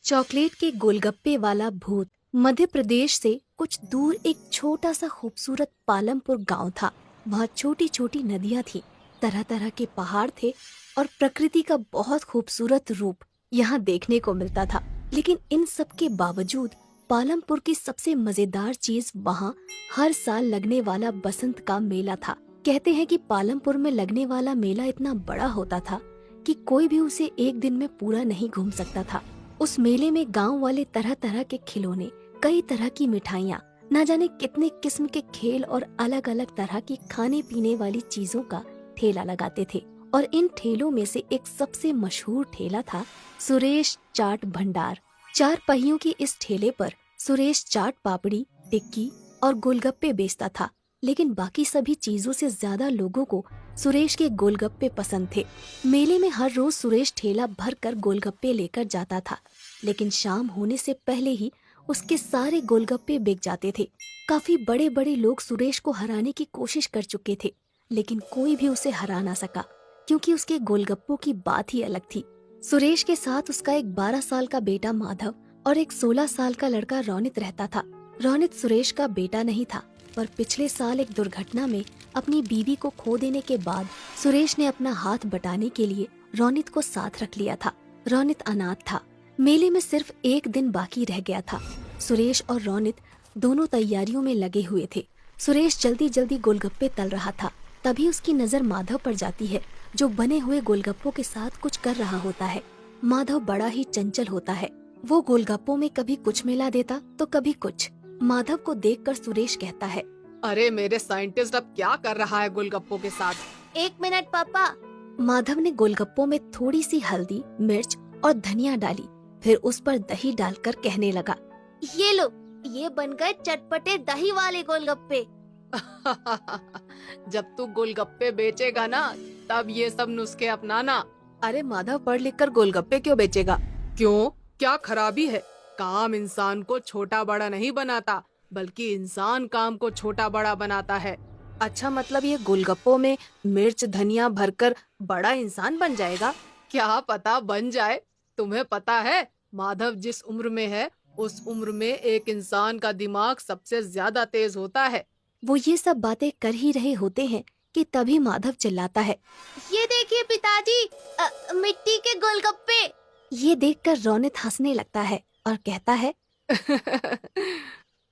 Chocolate के गोलगप्पे वाला भूत। मध्य प्रदेश से कुछ दूर एक छोटा सा खूबसूरत पालमपुर गांव था। वहाँ छोटी छोटी नदियाँ थी, तरह तरह के पहाड़ थे और प्रकृति का बहुत खूबसूरत रूप यहाँ देखने को मिलता था। लेकिन इन सब के बावजूद पालमपुर की सबसे मजेदार चीज वहाँ हर साल लगने वाला बसंत का मेला था। कहते हैं कि पालमपुर में लगने वाला मेला इतना बड़ा होता था कि कोई भी उसे एक दिन में पूरा नहीं घूम सकता था। उस मेले में गांव वाले तरह तरह के खिलौने, कई तरह की मिठाइयाँ, न जाने कितने किस्म के खेल और अलग अलग तरह की खाने पीने वाली चीजों का ठेला लगाते थे। और इन ठेलों में से एक सबसे मशहूर ठेला था सुरेश चाट भंडार। 4 पहियों के इस ठेले पर सुरेश चाट पापड़ी, टिक्की और गोलगप्पे बेचता था। लेकिन बाकी सभी चीजों से ज्यादा लोगों को सुरेश के गोलगप्पे पसंद थे। मेले में हर रोज सुरेश ठेला भर कर गोलगप्पे लेकर जाता था, लेकिन शाम होने से पहले ही उसके सारे गोलगप्पे बिक जाते थे। काफी बड़े बड़े लोग सुरेश को हराने की कोशिश कर चुके थे, लेकिन कोई भी उसे हरा ना सका, क्योंकि उसके गोलगप्पों की बात ही अलग थी। सुरेश के साथ उसका एक 12 साल का बेटा माधव और एक 16 साल का लड़का रोनित रहता था। रोनित सुरेश का बेटा नहीं था, पर पिछले साल एक दुर्घटना में अपनी बीवी को खो देने के बाद सुरेश ने अपना हाथ बटाने के लिए रोनित को साथ रख लिया था। रोनित अनाथ था। मेले में सिर्फ एक दिन बाकी रह गया था। सुरेश और रोनित दोनों तैयारियों में लगे हुए थे। सुरेश जल्दी जल्दी गोलगप्पे तल रहा था। तभी उसकी नजर माधव पर जाती है, जो बने हुए गोलगप्पों के साथ कुछ कर रहा होता है। माधव बड़ा ही चंचल होता है। वो गोलगप्पों में कभी कुछ मिला देता तो कभी कुछ। माधव को देखकर सुरेश कहता है, अरे मेरे साइंटिस्ट अब क्या कर रहा है गोलगप्पों के साथ? 1 मिनट पापा। माधव ने गोलगप्पों में थोड़ी सी हल्दी, मिर्च और धनिया डाली, फिर उस पर दही डालकर कहने लगा, ये लो, ये बन गए चटपटे दही वाले गोलगप्पे। जब तू गोलगप्पे बेचेगा ना, तब ये सब नुस्खे अपनाना। अरे माधव, पढ़ लिख कर गोलगप्पे क्यों बेचेगा? क्यों, क्या खराबी है? काम इंसान को छोटा बड़ा नहीं बनाता, बल्कि इंसान काम को छोटा बड़ा बनाता है। अच्छा, मतलब ये गोलगप्पों में मिर्च धनिया भरकर बड़ा इंसान बन जाएगा? क्या पता बन जाए। तुम्हें पता है, माधव जिस उम्र में है, उस उम्र में एक इंसान का दिमाग सबसे ज्यादा तेज होता है। वो ये सब बातें कर ही रहे होते हैं कि तभी माधव चिल्लाता है, ये देखिए पिताजी, मिट्टी के गोलगप्पे। ये देखकर रोनित हंसने लगता है और कहता है,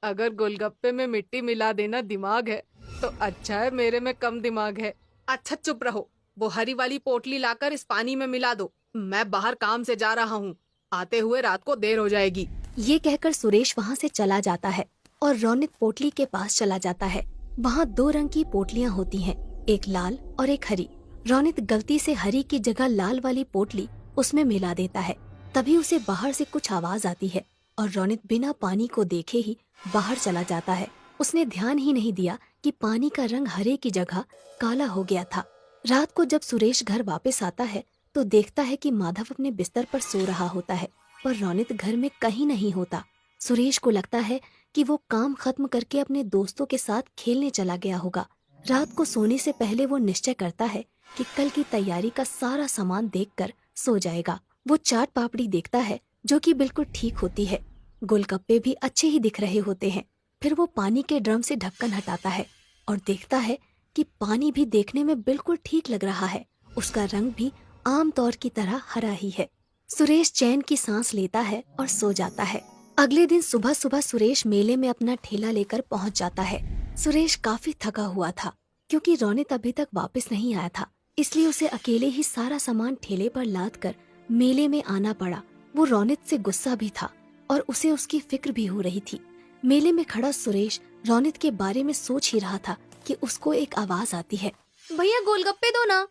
अगर गोलगप्पे में मिट्टी मिला देना दिमाग है, तो अच्छा है मेरे में कम दिमाग है। अच्छा चुप रहो, वो हरी वाली पोटली लाकर इस पानी में मिला दो। मैं बाहर काम से जा रहा हूँ, आते हुए रात को देर हो जाएगी। ये कहकर सुरेश वहाँ से चला जाता है और रोनित पोटली के पास चला जाता है। वहाँ 2 रंग की पोटलियाँ होती हैं, एक लाल और एक हरी। रोनित गलती से हरी की जगह लाल वाली पोटली उसमें मिला देता है। तभी उसे बाहर से कुछ आवाज आती है और रोनित बिना पानी को देखे ही बाहर चला जाता है। उसने ध्यान ही नहीं दिया कि पानी का रंग हरे की जगह काला हो गया था। रात को जब सुरेश घर वापस आता है तो देखता है कि माधव अपने बिस्तर पर सो रहा होता है, पर रोनित घर में कहीं नहीं होता। सुरेश को लगता है कि वो काम खत्म करके अपने दोस्तों के साथ खेलने चला गया होगा। रात को सोने से पहले वो निश्चय करता है कि कल की तैयारी का सारा सामान देखकर सो जाएगा। वो चाट पापड़ी देखता है, जो कि बिल्कुल ठीक होती है। गोलगप्पे भी अच्छे ही दिख रहे होते हैं। फिर वो पानी के ड्रम से ढक्कन हटाता है और देखता है कि पानी भी देखने में बिल्कुल ठीक लग रहा है। उसका रंग भी आम तौर की तरह हरा ही है। सुरेश चैन की सांस लेता है और सो जाता है। अगले दिन सुबह सुबह सुरेश मेले में अपना ठेला लेकर पहुंच जाता है। सुरेश काफी थका हुआ था, क्योंकि रोनित अभी तक वापस नहीं आया था, इसलिए उसे अकेले ही सारा सामान ठेले पर लाद कर मेले में आना पड़ा। वो रोनित से गुस्सा भी था और उसे उसकी फिक्र भी हो रही थी। मेले में खड़ा सुरेश रोनित के बारे में सोच ही रहा था कि उसको एक आवाज आती है, भैया गोलगप्पे दो ना।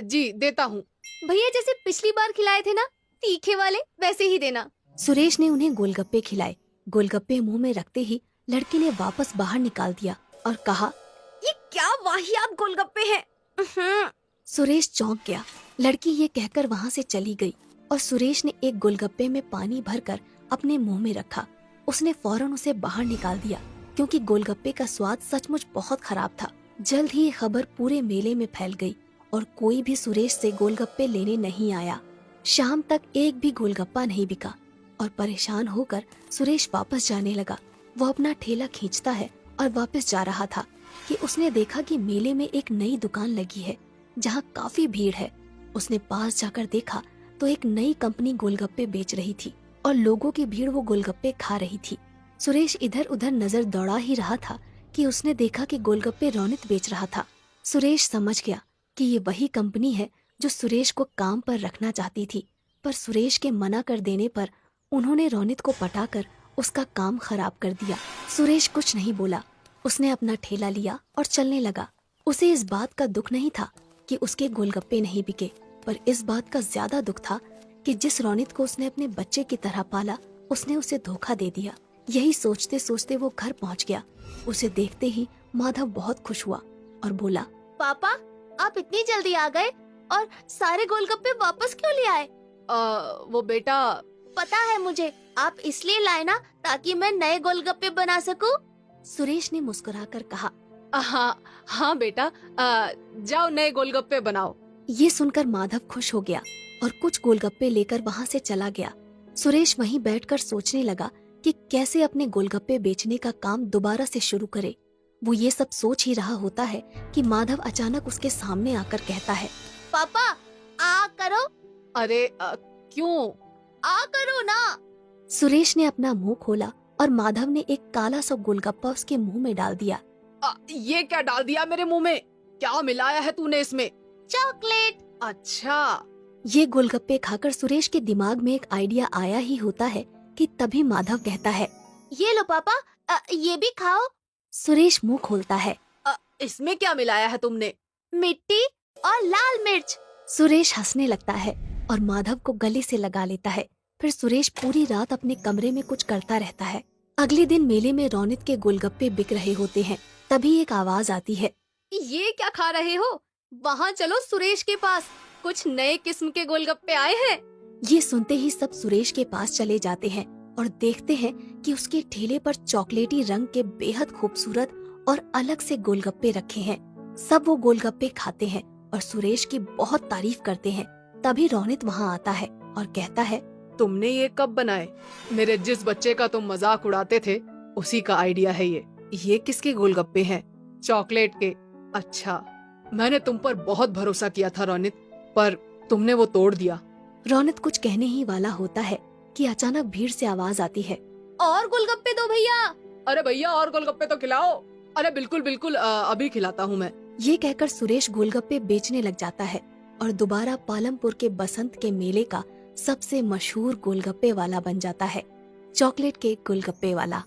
जी देता हूँ। भैया जैसे पिछली बार खिलाए थे ना, तीखे वाले, वैसे ही देना। सुरेश ने उन्हें गोलगप्पे खिलाए। गोलगप्पे मुंह में रखते ही लड़की ने वापस बाहर निकाल दिया और कहा, ये क्या वाहियात गोलगप्पे हैं। सुरेश चौंक गया। लड़की ये कहकर वहाँ से चली गई और सुरेश ने एक गोलगप्पे में पानी भरकर अपने मुंह में रखा। उसने फौरन उसे बाहर निकाल दिया, क्योंकि गोलगप्पे का स्वाद सचमुच बहुत खराब था। जल्द ही ये खबर पूरे मेले में फैल गई और कोई भी सुरेश से गोलगप्पे लेने नहीं आया। शाम तक एक भी गोलगप्पा नहीं बिका। और परेशान होकर सुरेश वापस जाने लगा। वो अपना ठेला खींचता है और वापस जा रहा था कि उसने देखा कि मेले में एक नई दुकान लगी है जहाँ काफी भीड़ है। उसने पास जाकर देखा तो एक नई कंपनी गोलगप्पे बेच रही थी और लोगों की भीड़ वो गोलगप्पे खा रही थी। सुरेश इधर उधर नजर दौड़ा ही रहा था कि उसने देखा कि गोलगप्पे रौनित बेच रहा था। सुरेश समझ गया कि ये वही कंपनी है जो सुरेश को काम पर रखना चाहती थी, पर सुरेश के मना कर देने पर उन्होंने रौनित को पटाकर उसका काम खराब कर दिया। सुरेश कुछ नहीं बोला, उसने अपना ठेला लिया और चलने लगा। उसे इस बात का दुख नहीं था कि उसके गोलगप्पे नहीं बिके, पर इस बात का ज्यादा दुख था कि जिस रौनित को उसने अपने बच्चे की तरह पाला, उसने उसे धोखा दे दिया। यही सोचते सोचते वो घर पहुंच गया। उसे देखते ही माधव बहुत खुश हुआ और बोला, पापा, आप इतनी जल्दी आ गए और सारे गोलगप्पे वापस क्यों ले आए? वो बेटा, पता है मुझे, आप इसलिए लाए ना ताकि मैं नए गोलगप्पे बना सकूं। सुरेश ने मुस्कुराकर कहा। हाँ हाँ बेटा, जाओ नए गोलगप्पे बनाओ। ये सुनकर माधव खुश हो गया और कुछ गोलगप्पे लेकर वहाँ से चला गया। सुरेश वहीं बैठकर सोचने लगा कि कैसे अपने गोलगप्पे बेचने का काम दोबारा से शुरू करे। वो ये सब सोच ही रहा होता है कि माधव अचानक उसके सामने आकर कहता है, पापा, आ करो। अरे क्यों? आ करो ना। सुरेश ने अपना मुंह खोला और माधव ने एक काला सा गोलगप्पा उसके मुंह में डाल दिया। ये क्या डाल दिया मेरे मुंह में? क्या मिलाया है तूने इसमें? चॉकलेट। अच्छा। ये गोलगप्पे खाकर सुरेश के दिमाग में एक आइडिया आया ही होता है कि तभी माधव कहता है, ये लो पापा, ये भी खाओ। सुरेश मुंह खोलता है। इसमें क्या मिलाया है तुमने? मिट्टी और लाल मिर्च। सुरेश हंसने लगता है और माधव को गले से लगा लेता है। फिर सुरेश पूरी रात अपने कमरे में कुछ करता रहता है। अगले दिन मेले में रौनित के गोलगप्पे बिक रहे होते हैं। तभी एक आवाज आती है, ये क्या खा रहे हो? वहाँ चलो सुरेश के पास, कुछ नए किस्म के गोलगप्पे आए हैं। ये सुनते ही सब सुरेश के पास चले जाते हैं और देखते हैं कि उसके ठेले पर चॉकलेटी रंग के बेहद खूबसूरत और अलग से गोलगप्पे रखे हैं। सब वो गोलगप्पे खाते हैं और सुरेश की बहुत तारीफ करते हैं। तभी रौनित वहाँ आता है और कहता है, तुमने ये कब बनाए? मेरे जिस बच्चे का तुम मजाक उड़ाते थे उसी का आइडिया है ये। ये किसके गोलगप्पे हैं? चॉकलेट के। अच्छा, मैंने तुम पर बहुत भरोसा किया था रौनित, पर तुमने वो तोड़ दिया। रौनित कुछ कहने ही वाला होता है कि अचानक भीड़ से आवाज आती है, और गोलगप्पे दो भैया। अरे भैया, और गोलगप्पे तो खिलाओ। अरे बिल्कुल बिल्कुल, अभी खिलाता हूँ मैं। ये कहकर सुरेश गोलगप्पे बेचने लग जाता है और दोबारा पालमपुर के बसंत के मेले का सबसे मशहूर गोलगप्पे वाला बन जाता है, चॉकलेट के गोलगप्पे वाला।